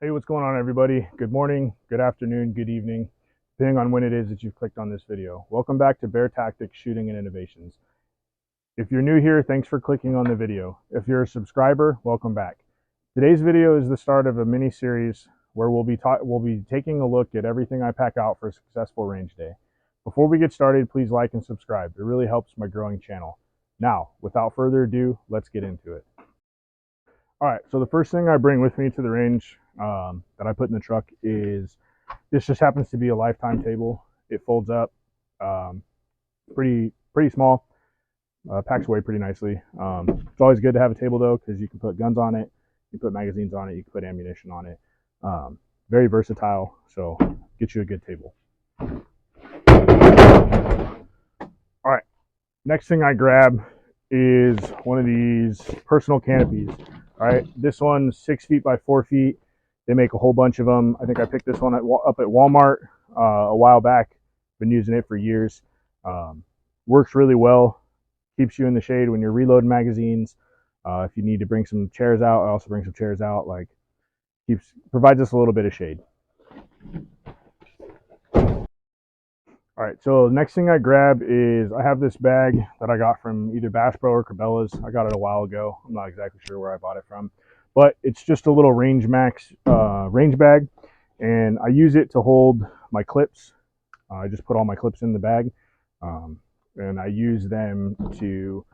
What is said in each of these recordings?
Hey, what's going on, everybody? Good morning, good afternoon, good evening, depending on when it is that you've clicked on this video. Welcome back to Bear Tactics Shooting and Innovations. If you're new here, thanks for clicking on the video. If you're a subscriber, welcome back. Today's video is the start of a mini series where we'll be taking a look at everything I pack out for a successful range day. Before we get started, please like and subscribe. It really helps my growing channel. Now, without further ado, let's get into it. All right, so the first thing I bring with me to the range that I put in the truck is, this just happens to be a lifetime table. It folds up, pretty small, packs away pretty nicely. It's always good to have a table though, because you can put guns on it, you can put magazines on it, you can put ammunition on it. Very versatile, so get you a good table. All right, next thing I grab is one of these personal canopies. All right, this one's 6 feet by 4 feet. They make a whole bunch of them. I think I picked this one up at Walmart a while back. Been using it for years. Works really well. Keeps you in the shade when you're reloading magazines. If you need to bring some chairs out, I also bring some chairs out. Like, provides us a little bit of shade. All right, so next thing I grab is, I have this bag that I got from either Bass Pro or Cabela's. I got it a while ago. I'm not exactly sure where I bought it from, but it's just a little Range Max range bag, and I use it to hold my clips. I just put all my clips in the bag, and I use them to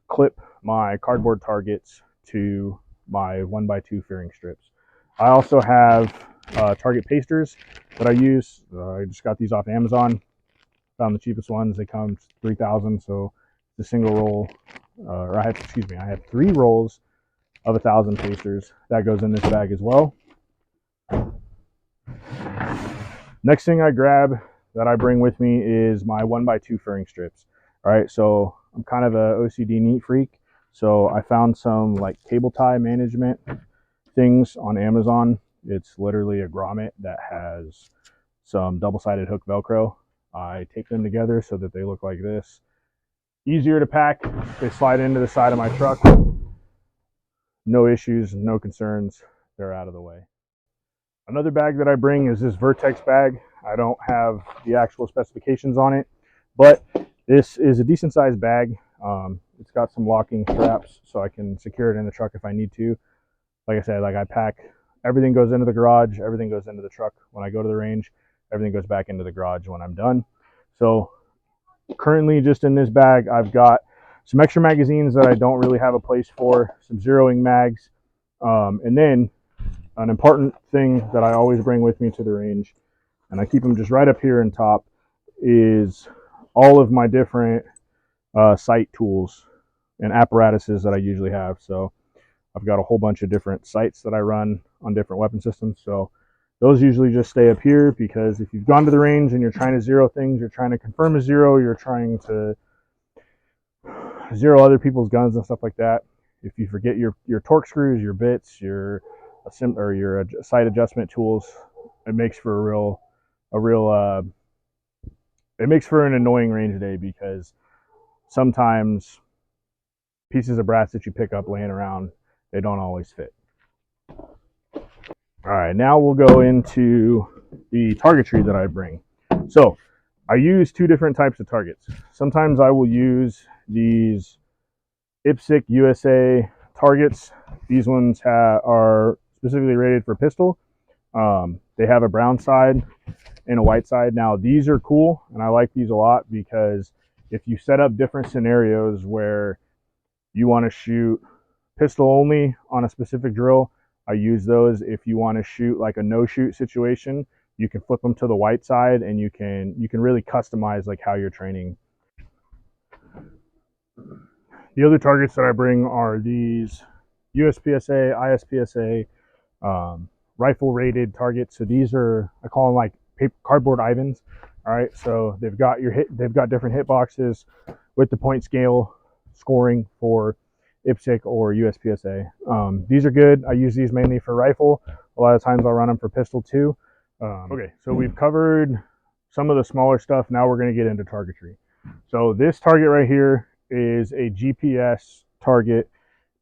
clip my cardboard targets to my 1x2 fairing strips. I also have target pasters that I use. I just got these off Amazon. Found the cheapest ones. They come 3,000, so the single roll, I have 3 rolls of 1,000 pasters. That goes in this bag as well. Next thing I grab that I bring with me is my 1x2 fairing strips. All right, so I'm kind of a OCD neat freak, so I found some like cable tie management things on Amazon. It's literally a grommet that has some double-sided hook Velcro. I tape them together so that they look like this. Easier to pack. They slide into the side of my truck. No issues, no concerns. They're out of the way. Another bag that I bring is this Vertex bag. I don't have the actual specifications on it, but this is a decent sized bag. It's got some locking straps so I can secure it in the truck if I need to. Like I said, like, I pack, everything goes into the garage, everything goes into the truck when I go to the range. Everything goes back into the garage when I'm done. So currently, just in this bag, I've got some extra magazines that I don't really have a place for, some zeroing mags, and then an important thing that I always bring with me to the range, and I keep them just right up here on top, is all of my different sight tools and apparatuses that I usually have. So I've got a whole bunch of different sights that I run on different weapon systems. So those usually just stay up here, because if you've gone to the range and you're trying to zero things, you're trying to confirm a zero, you're trying to zero other people's guns and stuff like that. If you forget your torque screws, your bits, your sight adjustment tools, it makes for it makes for an annoying range day, because sometimes pieces of brass that you pick up laying around, they don't always fit. All right, now we'll go into the targetry that I bring. So I use 2 different types of targets. Sometimes I will use these IPSC USA targets. These ones are specifically rated for pistol. They have a brown side and a white side. Now, these are cool, and I like these a lot, because if you set up different scenarios where you want to shoot pistol only on a specific drill, I use those. If you want to shoot like a no-shoot situation, you can flip them to the white side, and you can really customize like how you're training. The other targets that I bring are these USPSA, ISPSA, rifle rated targets. So these are, I call them like cardboard Ivans. All right, so they've got different hit boxes with the point scale scoring for IPSC or USPSA. These are good. I use these mainly for rifle. A lot of times I'll run them for pistol too. Okay, so we've covered some of the smaller stuff. Now we're going to get into targetry. So this target right here is a GPS target.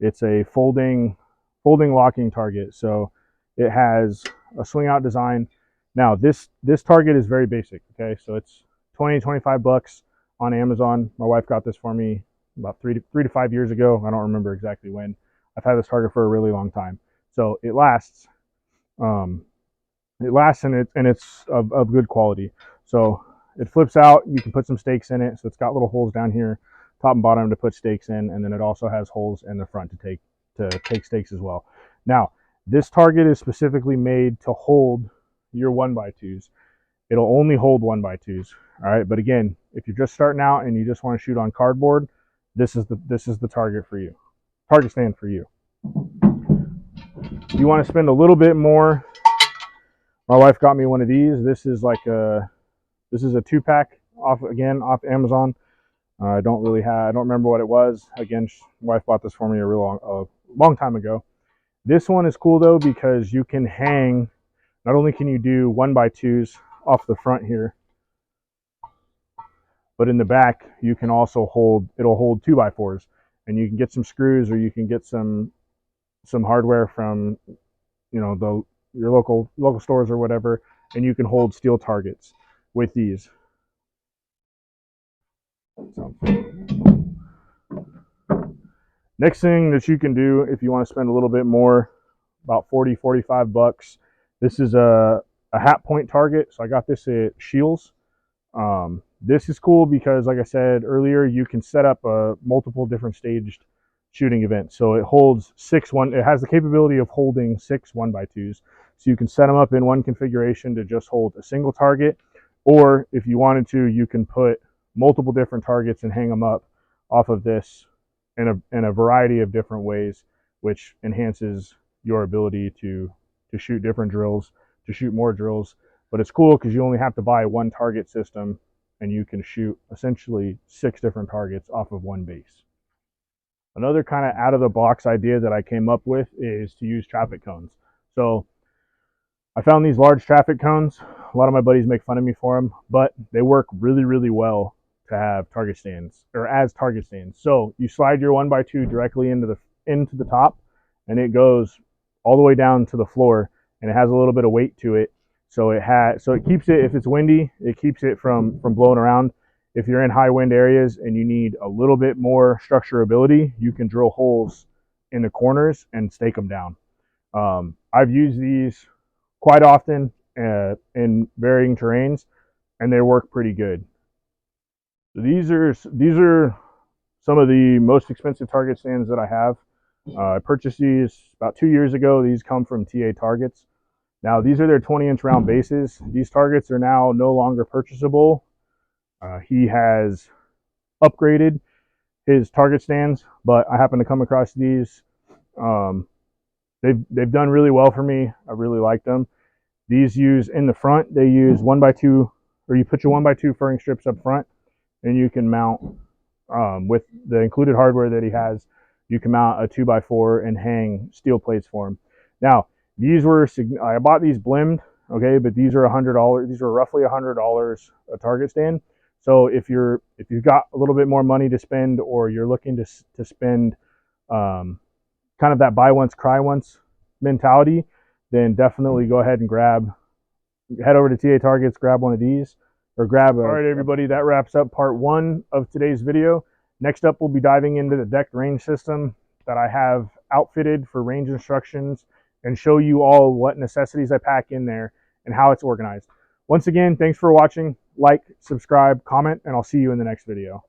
It's a folding locking target. So it has a swing out design. Now this target is very basic. Okay, so it's 20-25 bucks on Amazon. My wife got this for me about 3 to 5 years ago. I don't remember exactly when. I've had this target for a really long time, so it lasts. And it's of good quality. So it flips out. You can put some stakes in it. So it's got little holes down here, top and bottom, to put stakes in, and then it also has holes in the front to take stakes as well. Now, this target is specifically made to hold your 1x2s. It'll only hold 1x2s. All right, but again, if you're just starting out and you just want to shoot on cardboard, this is the target for you. Target stand for you. If you want to spend a little bit more, my wife got me one of these. This is a 2-pack off Amazon. I don't remember what it was. Again, my wife bought this for me a long time ago. This one is cool though because you can hang. Not only can you do 1x2s off the front here, but in the back you can also it'll hold 2x4s, and you can get some screws, or you can get some hardware from your local stores or whatever, and you can hold steel targets with these. So, next thing that you can do if you want to spend a little bit more, about 40-45 bucks. This is a hat point target. So I got this at Shields. This is cool because, like I said earlier, you can set up a multiple different staged shooting events. So it holds it has the capability of holding 6 1x2s. So you can set them up in one configuration to just hold a single target, or if you wanted to, you can put multiple different targets and hang them up off of this in a variety of different ways, which enhances your ability to shoot different drills, to shoot more drills. But it's cool because you only have to buy one target system, and you can shoot essentially 6 different targets off of one base. Another kind of out of the box idea that I came up with is to use traffic cones. So I found these large traffic cones. A lot of my buddies make fun of me for them, but they work really, really well to have target stands, or as target stands. So you slide your 1x2 directly into the top, and it goes all the way down to the floor, and it has a little bit of weight to it. So it keeps it, if it's windy, it keeps it from blowing around. If you're in high wind areas and you need a little bit more structurability, you can drill holes in the corners and stake them down. I've used these quite often in varying terrains, and they work pretty good. So these are some of the most expensive target stands that I have. I purchased these about 2 years ago. These come from TA Targets. Now these are their 20-inch round bases. These targets are now no longer purchasable. He has upgraded his target stands, but I happen to come across these. They've done really well for me. I really like them. These use in the front. They use 1x2, or you put your 1x2 furring strips up front, and you can mount with the included hardware that he has. You can mount a 2x4 and hang steel plates for him. Now I bought these blimmed, okay, but these are $100. These are roughly $100 a target stand. So if you've got a little bit more money to spend, or you're looking to spend kind of that buy once, cry once mentality, then definitely go ahead and head over to TA Targets, grab one of these, or all right, everybody, that wraps up part 1 of today's video. Next up, we'll be diving into the decked range system that I have outfitted for range instructions, and show you all what necessities I pack in there and how it's organized. Once again, thanks for watching. Like, subscribe, comment, and I'll see you in the next video.